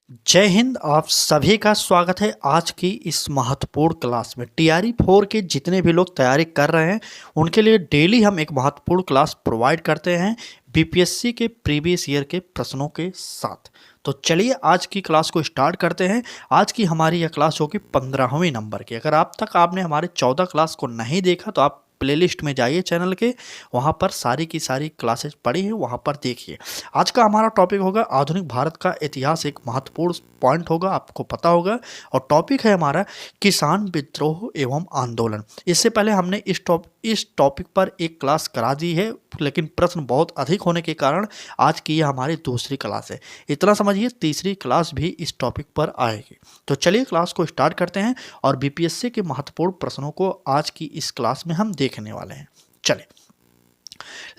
जय हिंद। आप सभी का स्वागत है आज की इस महत्वपूर्ण क्लास में। टीआरई 4 के जितने भी लोग तैयारी कर रहे हैं उनके लिए डेली हम एक महत्वपूर्ण क्लास प्रोवाइड करते हैं बीपीएससी के प्रीवियस ईयर के प्रश्नों के साथ। तो चलिए आज की क्लास को स्टार्ट करते हैं। आज की हमारी यह क्लास होगी 15वीं नंबर की। अगर आप तक आपने हमारे 14 क्लास को नहीं देखा तो आप प्लेलिस्ट में जाइए चैनल के, वहाँ पर सारी की सारी क्लासेस पड़ी हैं, वहाँ पर देखिए। आज का हमारा टॉपिक होगा आधुनिक भारत का इतिहास। एक महत्वपूर्ण पॉइंट होगा, आपको पता होगा। और टॉपिक है हमारा किसान विद्रोह एवं आंदोलन। इससे पहले हमने इस टॉपिक पर एक क्लास करा दी है, लेकिन प्रश्न बहुत अधिक होने के कारण आज की यह हमारी दूसरी क्लास है। इतना समझिए तीसरी क्लास भी इस टॉपिक पर आएगी। तो चलिए क्लास को स्टार्ट करते हैं और बीपीएससी के महत्वपूर्ण प्रश्नों को आज की इस क्लास में हम देखने वाले हैं। चलिए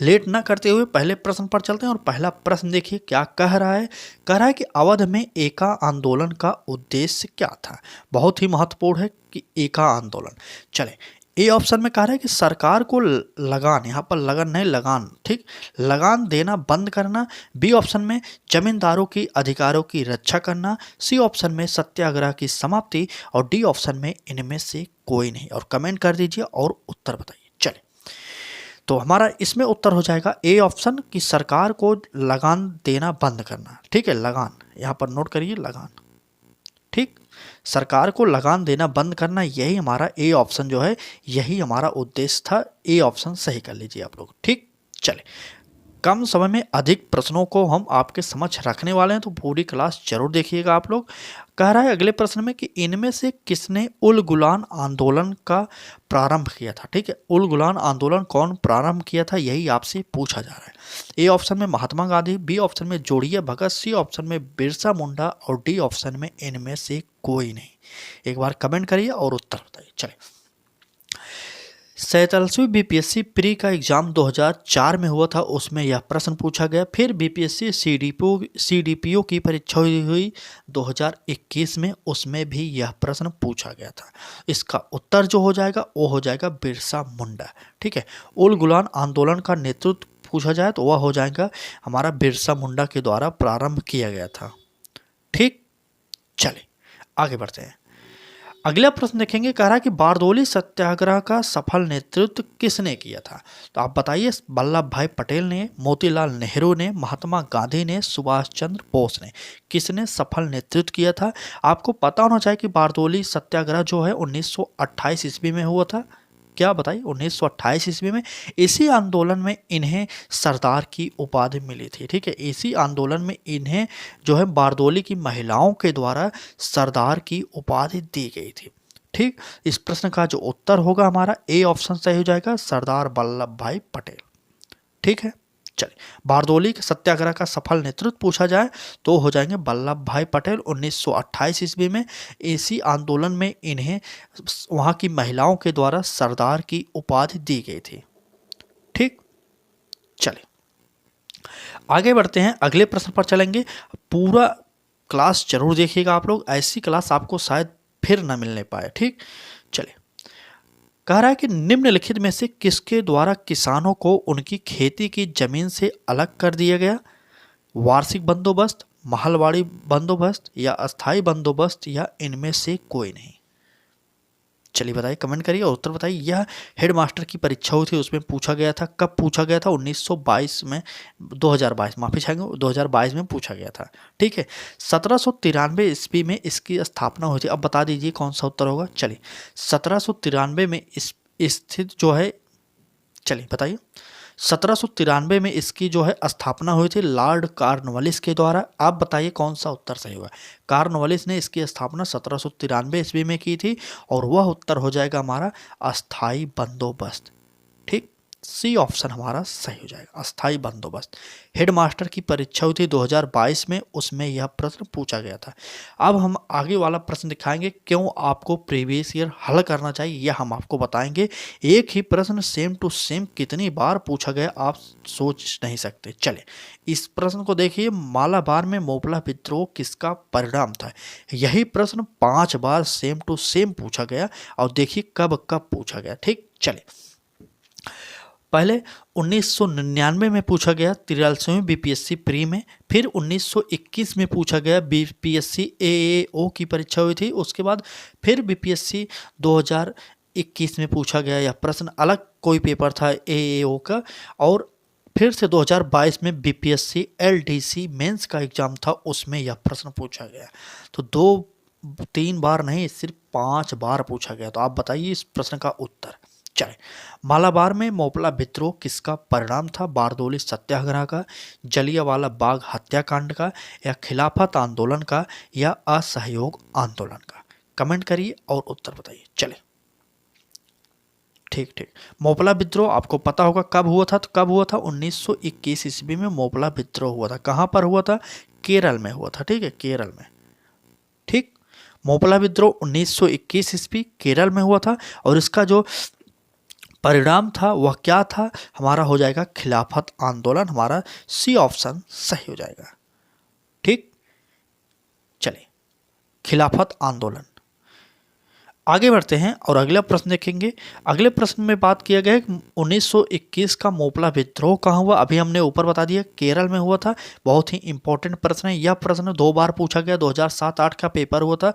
लेट ना करते हुए पहले प्रश्न पर चलते हैं। और पहला प्रश्न देखिए क्या कह रहा है। कह रहा है कि अवध में एका आंदोलन का उद्देश्य क्या था। बहुत ही महत्वपूर्ण है कि एका आंदोलन। चले, ए ऑप्शन में कह रहा है कि सरकार को लगान, यहाँ पर लगन नहीं लगान, ठीक, लगान देना बंद करना। बी ऑप्शन में जमींदारों की अधिकारों की रक्षा करना। सी ऑप्शन में सत्याग्रह की समाप्ति। और डी ऑप्शन में इनमें से कोई नहीं। और कमेंट कर दीजिए और उत्तर बताइए। चलिए, तो हमारा इसमें उत्तर हो जाएगा ए ऑप्शन कि सरकार को लगान देना बंद करना। ठीक है, लगान यहाँ पर नोट करिए, लगान। ठीक, सरकार को लगान देना बंद करना, यही हमारा ए ऑप्शन जो है, यही हमारा उद्देश्य था। ए ऑप्शन सही कर लीजिए आप लोग। ठीक, चले, कम समय में अधिक प्रश्नों को हम आपके समक्ष रखने वाले हैं, तो पूरी क्लास जरूर देखिएगा आप लोग। कह रहा है अगले प्रश्न में कि इनमें से किसने उल गुलान आंदोलन का प्रारंभ किया था। ठीक है, उल गुलान आंदोलन कौन प्रारंभ किया था, यही आपसे पूछा जा रहा है। ए ऑप्शन में महात्मा गांधी, बी ऑप्शन में जोड़िया भगत, सी ऑप्शन में बिरसा मुंडा और डी ऑप्शन में इनमें से कोई नहीं। एक बार कमेंट करिए और उत्तर बताइए। चलिए, 47वीं बीपीएससी प्री का एग्जाम 2004 में हुआ था, उसमें यह प्रश्न पूछा गया। फिर बीपीएससी सीडीपीओ की परीक्षा हुई 2021 में, उसमें भी यह प्रश्न पूछा गया था। इसका उत्तर जो हो जाएगा वो हो जाएगा बिरसा मुंडा। ठीक है, उल गुलान आंदोलन का नेतृत्व पूछा जाए तो वह हो जाएगा हमारा बिरसा मुंडा के द्वारा प्रारंभ किया गया था। ठीक, चलिए आगे बढ़ते हैं। अगला प्रश्न देखेंगे। कह रहा है कि बारदोली सत्याग्रह का सफल नेतृत्व किसने किया था। तो आप बताइए, वल्लभ भाई पटेल ने, मोतीलाल नेहरू ने, महात्मा गांधी ने, सुभाष चंद्र बोस ने, किसने सफल नेतृत्व किया था। आपको पता होना चाहिए कि बारदोली सत्याग्रह जो है 1928 ईस्वी में हुआ था। क्या बताइए, 1928 ईस्वी में। इसी आंदोलन में इन्हें सरदार की उपाधि मिली थी। ठीक है, इसी आंदोलन में इन्हें जो है बारदोली की महिलाओं के द्वारा सरदार की उपाधि दी गई थी। ठीक, इस प्रश्न का जो उत्तर होगा हमारा ए ऑप्शन सही हो जाएगा, सरदार वल्लभ भाई पटेल। ठीक है, चलिए, बारदोली के सत्याग्रह का सफल नेतृत्व पूछा जाए तो हो जाएंगे वल्लभ भाई पटेल। 1928 ईस्वी में इसी आंदोलन में इन्हें वहाँ की महिलाओं के द्वारा सरदार की उपाधि दी गई थी। ठीक, चलिए आगे बढ़ते हैं, अगले प्रश्न पर चलेंगे। पूरा क्लास जरूर देखिएगा आप लोग, ऐसी क्लास आपको शायद फिर न मिलने पाए। ठीक, चलिए, कह रहा है कि निम्नलिखित में से किसके द्वारा किसानों को उनकी खेती की जमीन से अलग कर दिया गया। वार्षिक बंदोबस्त, महलवाड़ी बंदोबस्त या अस्थाई बंदोबस्त या इनमें से कोई नहीं। चलिए बताइए, कमेंट करिए और उत्तर बताइए। यह हेडमास्टर की परीक्षा हुई थी, उसमें पूछा गया था। कब पूछा गया था, 1922 में, 2022 माफी चाहेंगे, 2022 में पूछा गया था। ठीक है, 1793 ईस्वी में इसकी स्थापना हुई थी। अब बता दीजिए कौन सा उत्तर होगा। चलिए, 1793 में इस स्थित जो है, चलिए बताइए, 1793 में इसकी जो है स्थापना हुई थी लॉर्ड कॉर्नवालिस के द्वारा। आप बताइए कौन सा उत्तर सही हुआ। कॉर्नवालिस ने इसकी स्थापना 1793 ईस्वी में की थी और वह उत्तर हो जाएगा हमारा अस्थाई बंदोबस्त। ठीक, सी ऑप्शन हमारा सही हो जाएगा, अस्थाई बंदोबस्त। हेडमास्टर की परीक्षा हुई थी 2022 में, उसमें यह प्रश्न पूछा गया था। अब हम आगे वाला प्रश्न दिखाएंगे, क्यों आपको प्रीवियस ईयर हल करना चाहिए यह हम आपको बताएंगे। एक ही प्रश्न सेम टू सेम कितनी बार पूछा गया आप सोच नहीं सकते। चले, इस प्रश्न को देखिए, मालाबार में मोपला विद्रोह किसका परिणाम था। यही प्रश्न 5 बार सेम टू सेम पूछा गया और देखिए कब कब पूछा गया। ठीक, चले, पहले 1999 में पूछा गया 43वीं बीपीएससी प्री में, फिर 1921 में पूछा गया बीपीएससी एएओ की परीक्षा हुई थी। उसके बाद फिर बीपीएससी 2021 में पूछा गया यह प्रश्न, अलग कोई पेपर था एएओ का, और फिर से 2022 में बीपीएससी एलडीसी मेंस का एग्जाम था, उसमें यह प्रश्न पूछा गया। तो 2-3 बार नहीं, सिर्फ 5 बार पूछा गया। तो आप बताइए इस प्रश्न का उत्तर। चले, मालाबार में मोपला विद्रोह किसका परिणाम था? बारदोली सत्याग्रह का, जलियांवाला बाग हत्याकांड का, या खिलाफत आंदोलन का, या असहयोग आंदोलन का? कमेंट करिए और उत्तर बताइए। चले, ठीक ठीक। मोपला विद्रोह आपको पता होगा कब हुआ था? तो कब हुआ था? 1921 ईस्वी में मोपला विद्रोह हुआ था। कहाँ पर हुआ था? केरल में हुआ था। ठीक है, केरल में। ठीक, मोपला विद्रोह 1921 ईस्वी केरल में हुआ था, और इसका जो परिणाम था वह क्या था? हमारा हो जाएगा खिलाफत आंदोलन। हमारा सी ऑप्शन सही हो जाएगा। ठीक, चलिए, खिलाफत आंदोलन। आगे बढ़ते हैं और अगला प्रश्न देखेंगे। अगले प्रश्न में बात किया गया है 1921 का मोपला विद्रोह कहाँ हुआ? अभी हमने ऊपर बता दिया केरल में हुआ था। बहुत ही इंपॉर्टेंट प्रश्न है। यह प्रश्न 2 बार पूछा गया। 2007-8 का पेपर हुआ था,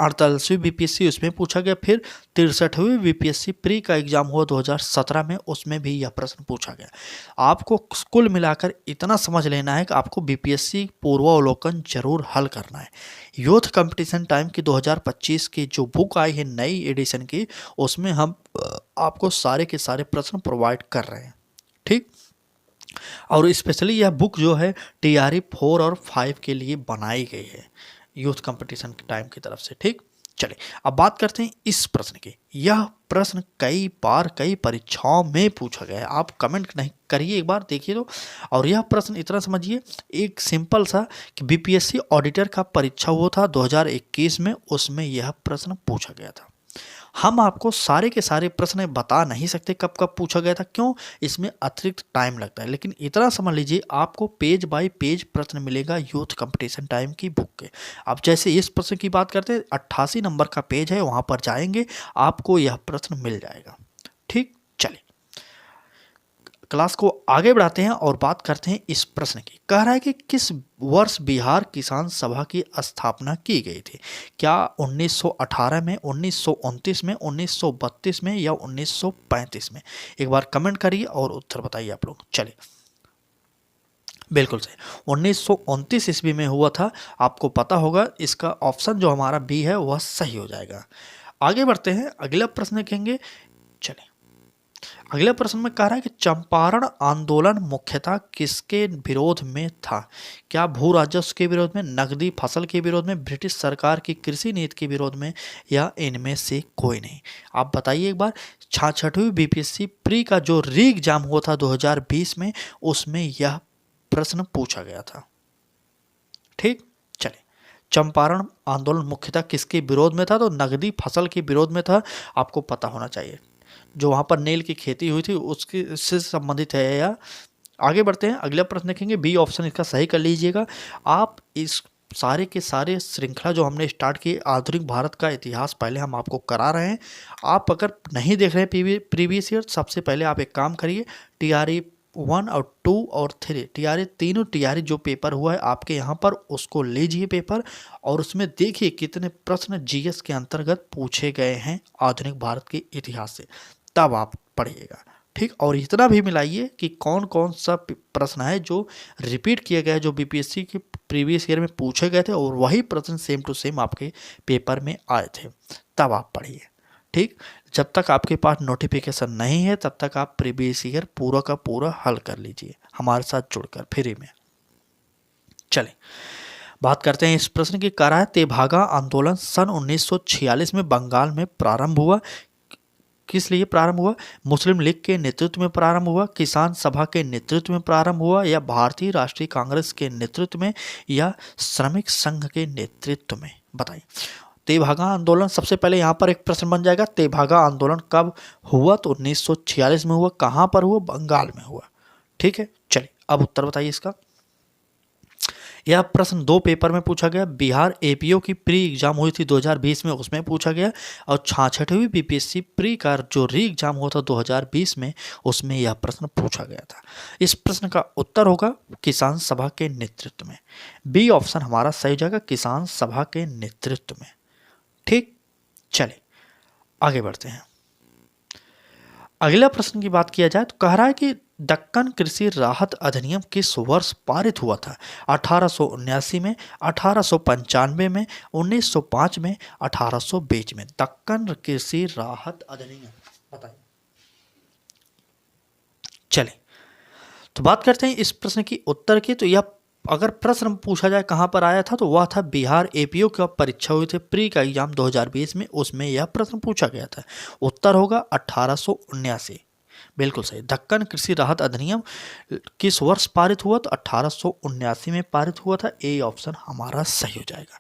48वीं बीपीएससी उसमें पूछा गया, फिर 63वीं बीपीएससी प्री का एग्जाम हुआ 2017 में, उसमें भी यह प्रश्न पूछा गया। आपको कुल मिलाकर इतना समझ लेना है कि आपको बीपीएससी पूर्वावलोकन जरूर हल करना है। यूथ कंपटीशन टाइम की 2025 की जो बुक आई है नई एडिशन की, उसमें हम आपको सारे के सारे प्रश्न प्रोवाइड कर रहे हैं। ठीक, और स्पेशली यह बुक जो है टीआरई 4 और 5 के लिए बनाई गई है यूथ कंपटीशन के टाइम की तरफ से। ठीक, चलिए अब बात करते हैं इस प्रश्न की। यह प्रश्न कई बार कई परीक्षाओं में पूछा गया है। आप कमेंट नहीं करिए, एक बार देखिए तो। और यह प्रश्न इतना समझिए, एक सिंपल सा कि बीपीएससी ऑडिटर का परीक्षा हुआ था 2021 में, उसमें यह प्रश्न पूछा गया था। हम आपको सारे के सारे प्रश्न बता नहीं सकते कब कब पूछा गया था, क्यों? इसमें अतिरिक्त टाइम लगता है। लेकिन इतना समझ लीजिए, आपको पेज बाय पेज प्रश्न मिलेगा यूथ कंपटीशन टाइम की बुक के। अब जैसे इस प्रश्न की बात करते हैं, 88 नंबर का पेज है, वहां पर जाएंगे आपको यह प्रश्न मिल जाएगा। ठीक, चलिए क्लास को आगे बढ़ाते हैं और बात करते हैं इस प्रश्न की। कह रहा है कि किस वर्ष बिहार किसान सभा की स्थापना की गई थी? क्या 1918 में, 1929 में, 1932 में, या 1935 में? एक बार कमेंट करिए और उत्तर बताइए आप लोग। चलिए, बिल्कुल सही, 1929 ईस्वी में हुआ था। आपको पता होगा, इसका ऑप्शन जो हमारा बी है वह सही हो जाएगा। आगे बढ़ते हैं, अगला प्रश्न देखेंगे। चलिए, अगले प्रश्न में कह रहा है कि चंपारण आंदोलन मुख्यतः किसके विरोध में था? क्या भू राजस्व के विरोध में, नकदी फसल के विरोध में, ब्रिटिश सरकार की कृषि नीति के विरोध में, या इनमें से कोई नहीं? आप बताइए एक बार। 66वीं बीपीएससी प्री का जो री एग्जाम हुआ था 2020 में, उसमें यह प्रश्न पूछा गया था। ठीक, चलिए, चंपारण आंदोलन मुख्यतः किसके विरोध में था? तो नकदी फसल के विरोध में था। आपको पता होना चाहिए, जो वहाँ पर नील की खेती हुई थी उसके से संबंधित है। या आगे बढ़ते हैं, अगला प्रश्न देखेंगे। बी ऑप्शन इसका सही कर लीजिएगा। आप इस सारे के सारे श्रृंखला जो हमने स्टार्ट की, आधुनिक भारत का इतिहास, पहले हम आपको करा रहे हैं। आप अगर नहीं देख रहे हैं प्रीवियस ईयर, सबसे पहले आप एक काम करिए, टीआरई 1 और 2 और 3 टीआरई, तीनों टीआरई जो पेपर हुआ है आपके यहाँ पर, उसको लीजिए पेपर, और उसमें देखिए कितने प्रश्न जीएस के अंतर्गत पूछे गए हैं आधुनिक भारत के इतिहास से, तब आप पढ़िएगा। ठीक, और इतना भी मिलाइए कि कौन कौन सा प्रश्न है जो रिपीट किया गया है, जो बीपीएससी के प्रीवियस ईयर में पूछे गए थे, और वही प्रश्न सेम टू सेम आपके पेपर में आए थे, तब आप पढ़िए। ठीक, जब तक आपके पास नोटिफिकेशन नहीं है तब तक आप प्रीवियस ईयर पूरा का पूरा हल कर लीजिए हमारे साथ जुड़कर फ्री में। चलें, बात करते हैं इस प्रश्न की। कह रहा है तेभागा आंदोलन सन 1946 में बंगाल में प्रारंभ हुआ। किस लिए प्रारंभ हुआ? मुस्लिम लीग के नेतृत्व में प्रारंभ हुआ, किसान सभा के नेतृत्व में प्रारंभ हुआ, या भारतीय राष्ट्रीय कांग्रेस के नेतृत्व में, या श्रमिक संघ के नेतृत्व में? बताइए। तेभागा आंदोलन, सबसे पहले यहाँ पर एक प्रश्न बन जाएगा, तेभागा आंदोलन कब हुआ? तो 1946 में हुआ। कहाँ पर हुआ? बंगाल में हुआ। ठीक है, चलिए अब उत्तर बताइए इसका। यह प्रश्न 2 पेपर में पूछा गया। बिहार एपीओ की प्री एग्जाम हुई थी 2020 में, उसमें पूछा गया। और 66वीं बीपीएससी प्री का जो री एग्जाम हुआ था 2020 में, उसमें यह प्रश्न पूछा गया था। इस प्रश्न का उत्तर होगा किसान सभा के नेतृत्व में। बी ऑप्शन हमारा सही हो जाएगा, किसान सभा के नेतृत्व में। ठीक, चलिए आगे बढ़ते हैं। अगला प्रश्न की बात किया जाए तो कह रहा है कि दक्कन कृषि राहत अधिनियम किस वर्ष पारित हुआ था? 1879 में, 1895 में, 1905 में, 1820 में। दक्कन कृषि राहत अधिनियम बताइए। चलिए तो बात करते हैं इस प्रश्न की उत्तर की। तो यह अगर प्रश्न पूछा जाए कहाँ पर आया था तो वह था बिहार एपीओ का परीक्षा हुई थी प्री का एग्जाम 2020 में, उसमें यह प्रश्न पूछा गया था। उत्तर होगा 1879। बिल्कुल सही। दक्कन कृषि राहत अधिनियम किस वर्ष पारित हुआ? तो 1879 में पारित हुआ था। ए ऑप्शन हमारा सही हो जाएगा।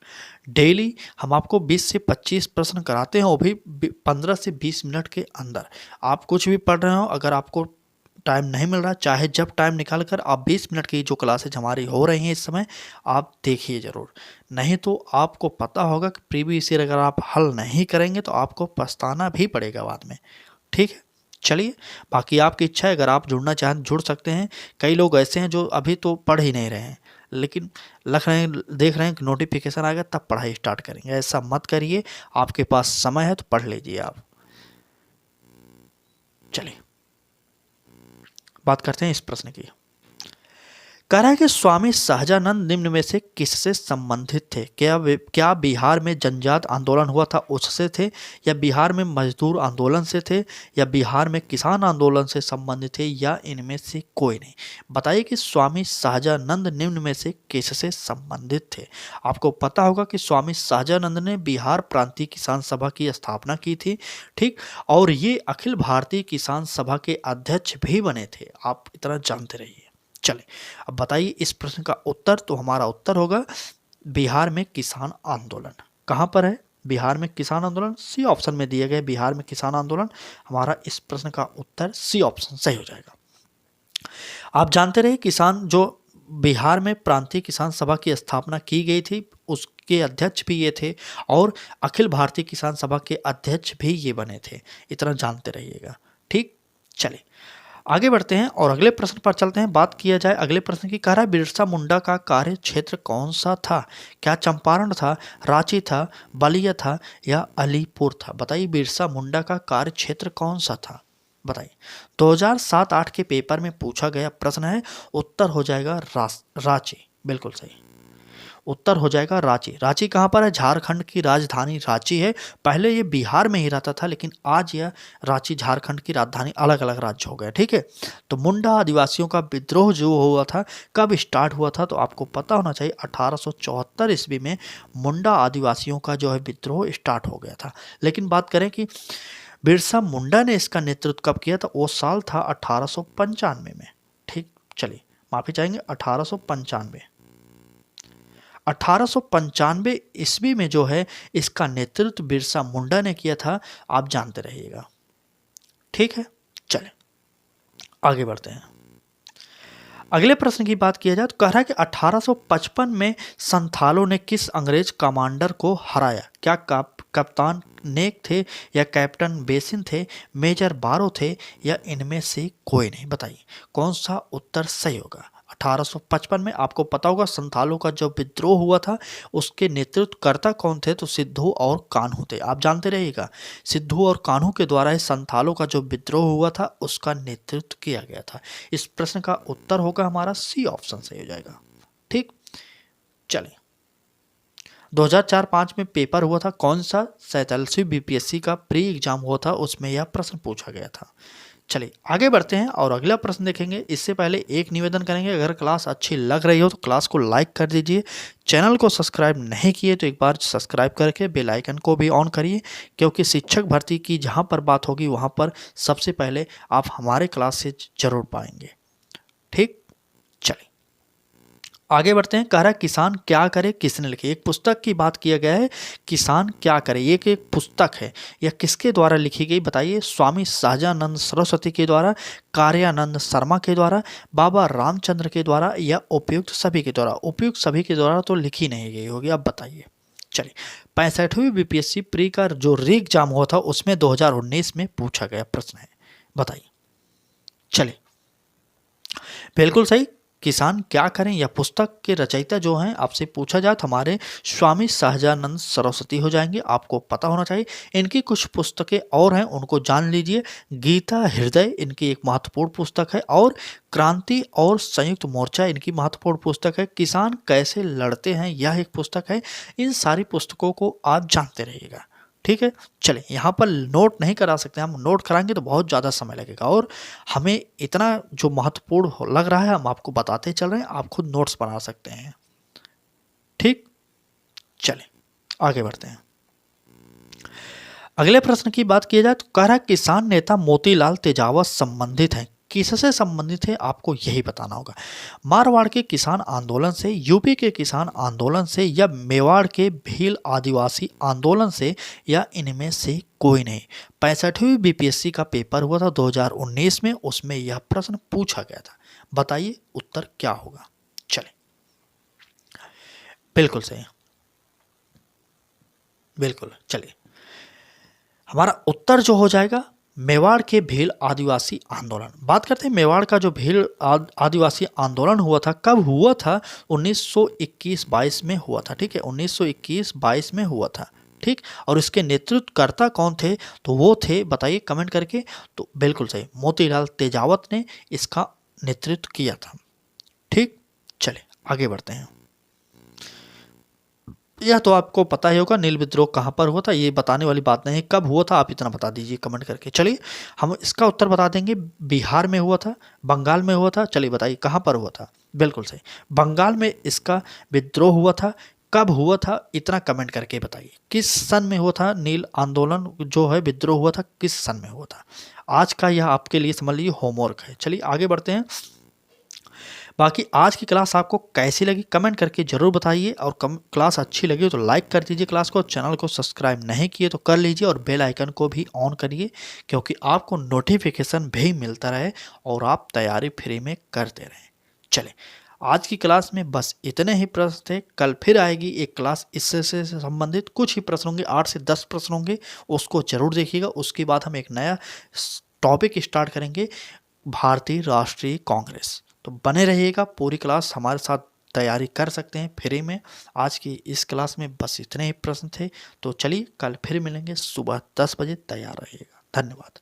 डेली हम आपको 20 से 25 प्रश्न कराते हैं, वो भी 15 से 20 मिनट के अंदर। आप कुछ भी पढ़ रहे हो, अगर आपको टाइम नहीं मिल रहा, चाहे जब टाइम निकाल कर आप 20 मिनट की जो क्लासेज हमारी हो रही हैं इस समय, आप देखिए ज़रूर। नहीं तो आपको पता होगा कि प्रीवियस ईयर अगर आप हल नहीं करेंगे तो आपको पछताना भी पड़ेगा बाद में। ठीक है, चलिए बाकी आपकी इच्छा है, अगर आप जुड़ना चाहें जुड़ सकते हैं। कई लोग ऐसे हैं जो अभी तो पढ़ ही नहीं रहे हैं, लेकिन देख रहे हैं कि नोटिफिकेशन आएगा तब पढ़ाई स्टार्ट करेंगे। ऐसा मत करिए, आपके पास समय है तो पढ़ लीजिए आप। चलिए बात करते हैं इस प्रश्न की। कह रहा है कि स्वामी सहजानंद निम्न में से किससे संबंधित थे? क्या बिहार में जनजात आंदोलन हुआ था उससे थे, या बिहार में मजदूर आंदोलन से थे, या बिहार में किसान आंदोलन से संबंधित थे, या इनमें से कोई नहीं? बताइए कि स्वामी सहजानंद निम्न में से किससे संबंधित थे? आपको पता होगा कि स्वामी सहजानंद ने बिहार प्रांतीय किसान सभा की स्थापना की थी। ठीक, और ये अखिल भारतीय किसान सभा के अध्यक्ष भी बने थे। आप इतना जानते रहिए। चले अब बताइए इस प्रश्न का उत्तर। तो हमारा उत्तर होगा बिहार में किसान आंदोलन। कहां पर है बिहार में किसान आंदोलन? सी ऑप्शन में दिया गया बिहार में किसान आंदोलन। हमारा इस प्रश्न का उत्तर सी ऑप्शन सही हो जाएगा। आप जानते रहे किसान जो बिहार में प्रांतीय किसान सभा की स्थापना की गई थी उसके अध्यक्ष भी ये थे, और अखिल भारतीय किसान सभा के अध्यक्ष भी ये बने थे। इतना जानते रहिएगा। ठीक, चलिए आगे बढ़ते हैं और अगले प्रश्न पर चलते हैं। बात किया जाए अगले प्रश्न की। कह रहा है बिरसा मुंडा का कार्य क्षेत्र कौन सा था? क्या चंपारण था, रांची था, बलिया था, या अलीपुर था? बताइए बिरसा मुंडा का कार्य क्षेत्र कौन सा था? बताइए। 2007-8 के पेपर में पूछा गया प्रश्न है। उत्तर हो जाएगा रांची। बिल्कुल सही, उत्तर हो जाएगा रांची। रांची कहाँ पर है? झारखंड की राजधानी रांची है। पहले ये बिहार में ही रहता था, लेकिन आज यह रांची झारखंड की राजधानी अलग अलग राज्य हो गया। ठीक है, तो मुंडा आदिवासियों का विद्रोह जो हुआ था कब स्टार्ट हुआ था? तो आपको पता होना चाहिए 1874 ईस्वी में मुंडा आदिवासियों का जो है विद्रोह स्टार्ट हो गया था। लेकिन बात करें कि बिरसा मुंडा ने इसका नेतृत्व कब किया था, वो साल था 1895 में। ठीक, चलिए माफी चाहेंगे 1895। 1895 ईस्वी में जो है इसका नेतृत्व बिरसा मुंडा ने किया था। आप जानते रहिएगा। ठीक है, चलें आगे बढ़ते हैं। अगले प्रश्न की बात किया जाए तो कह रहा है कि 1855 में संथालों ने किस अंग्रेज कमांडर को हराया? क्या कप्तान नेक थे, या कैप्टन बेसिन थे, मेजर बारो थे, या इनमें से कोई नहीं? बताइए कौन सा उत्तर सही होगा। 1855 में आपको पता होगा संथालों का जो विद्रोह हुआ था उसके नेतृत्वकर्ता कौन थे? तो सिद्धू और कान्हू थे। आप जानते रहिएगा सिद्धू और कान्हू के द्वारा ही संथालों का जो विद्रोह हुआ था उसका नेतृत्व किया गया था। इस प्रश्न का उत्तर होगा हमारा सी ऑप्शन सही हो जाएगा। ठीक, चलिए 2004-5 में पेपर हुआ था कौन सा? 47वीं बीपीएससी का प्री एग्जाम हुआ था, उसमें यह प्रश्न पूछा गया था। चलिए आगे बढ़ते हैं और अगला प्रश्न देखेंगे। इससे पहले एक निवेदन करेंगे, अगर क्लास अच्छी लग रही हो तो क्लास को लाइक कर दीजिए। चैनल को सब्सक्राइब नहीं किए तो एक बार सब्सक्राइब करके बेल आइकन को भी ऑन करिए, क्योंकि शिक्षक भर्ती की जहां पर बात होगी वहां पर सबसे पहले आप हमारे क्लास से जरूर पाएंगे। ठीक, चलिए आगे बढ़ते हैं। कह रहा है किसान क्या करे, किसने लिखी। एक पुस्तक की बात किया गया है, किसान क्या करे। ये एक पुस्तक है, यह किसके द्वारा लिखी गई बताइए। स्वामी सहजानंद सरस्वती के द्वारा, कार्यानंद शर्मा के द्वारा, बाबा रामचंद्र के द्वारा, या उपयुक्त सभी के द्वारा। उपयुक्त सभी के द्वारा तो लिखी नहीं गई होगी, अब बताइए। चलिए, 65वीं बीपीएससी प्री का जो री एग्जाम हुआ था उसमें 2019 में पूछा गया प्रश्न है, बताइए। चलिए, बिल्कुल सही, किसान क्या करें या पुस्तक के रचयिता जो हैं आपसे पूछा जाए तो हमारे स्वामी सहजानंद सरस्वती हो जाएंगे, आपको पता होना चाहिए। इनकी कुछ पुस्तकें और हैं, उनको जान लीजिए। गीता हृदय इनकी एक महत्वपूर्ण पुस्तक है, और क्रांति और संयुक्त मोर्चा इनकी महत्वपूर्ण पुस्तक है। किसान कैसे लड़ते हैं यह एक पुस्तक है। इन सारी पुस्तकों को आप जानते रहिएगा, ठीक है। चलिए, यहाँ पर नोट नहीं करा सकते, हम नोट कराएंगे तो बहुत ज़्यादा समय लगेगा, और हमें इतना जो महत्वपूर्ण लग रहा है हम आपको बताते चल रहे हैं, आप खुद नोट्स बना सकते हैं, ठीक। चलिए, आगे बढ़ते हैं। अगले प्रश्न की बात की जाए तो कह रहा है किसान नेता मोतीलाल तेजावत संबंधित हैं। किससे संबंधित है आपको यही बताना होगा। मारवाड़ के किसान आंदोलन से, यूपी के किसान आंदोलन से, या मेवाड़ के भील आदिवासी आंदोलन से, या इनमें से कोई नहीं। 65वीं बीपीएससी का पेपर हुआ था 2019 में, उसमें यह प्रश्न पूछा गया था, बताइए उत्तर क्या होगा। चले, बिल्कुल सही, बिल्कुल। चलिए, हमारा उत्तर जो हो जाएगा मेवाड़ के भील आदिवासी आंदोलन। बात करते हैं मेवाड़ का जो भील आदिवासी आंदोलन हुआ था, कब हुआ था। 1921-22 में हुआ था, ठीक है। 1921-22 में हुआ था, ठीक। और इसके नेतृत्वकर्ता कौन थे, तो वो थे, बताइए कमेंट करके। तो बिल्कुल सही, मोतीलाल तेजावत ने इसका नेतृत्व किया था, ठीक। चले, आगे बढ़ते हैं। यह तो आपको पता ही होगा, नील विद्रोह कहाँ पर हुआ था, ये बताने वाली बात नहीं है। कब हुआ था आप इतना बता दीजिए कमेंट करके। चलिए, हम इसका उत्तर बता देंगे। बिहार में हुआ था, बंगाल में हुआ था। चलिए बताइए कहाँ पर हुआ था। बिल्कुल सही, बंगाल में इसका विद्रोह हुआ था। कब हुआ था इतना कमेंट करके बताइए। किस सन में हुआ था नील आंदोलन जो है, विद्रोह हुआ था, किस सन में हुआ था। आज का यह आपके लिए समझ लीजिए होमवर्क है। चलिए आगे बढ़ते हैं। बाकी आज की क्लास आपको कैसी लगी कमेंट करके ज़रूर बताइए, और क्लास अच्छी लगी तो लाइक कर दीजिए क्लास को। चैनल को सब्सक्राइब नहीं किए तो कर लीजिए, और बेल आइकन को भी ऑन करिए, क्योंकि आपको नोटिफिकेशन भी मिलता रहे और आप तैयारी फ्री में करते रहें। चले, आज की क्लास में बस इतने ही प्रश्न थे। कल फिर आएगी एक क्लास, इससे से संबंधित कुछ ही प्रश्न होंगे, 8 से 10 प्रश्न होंगे, उसको जरूर देखिएगा। उसके बाद हम एक नया टॉपिक स्टार्ट करेंगे, भारतीय राष्ट्रीय कांग्रेस। तो बने रहिएगा, पूरी क्लास हमारे साथ तैयारी कर सकते हैं फ्री में। आज की इस क्लास में बस इतने ही प्रश्न थे। तो चलिए, कल फिर मिलेंगे सुबह 10 बजे, तैयार रहिएगा। धन्यवाद।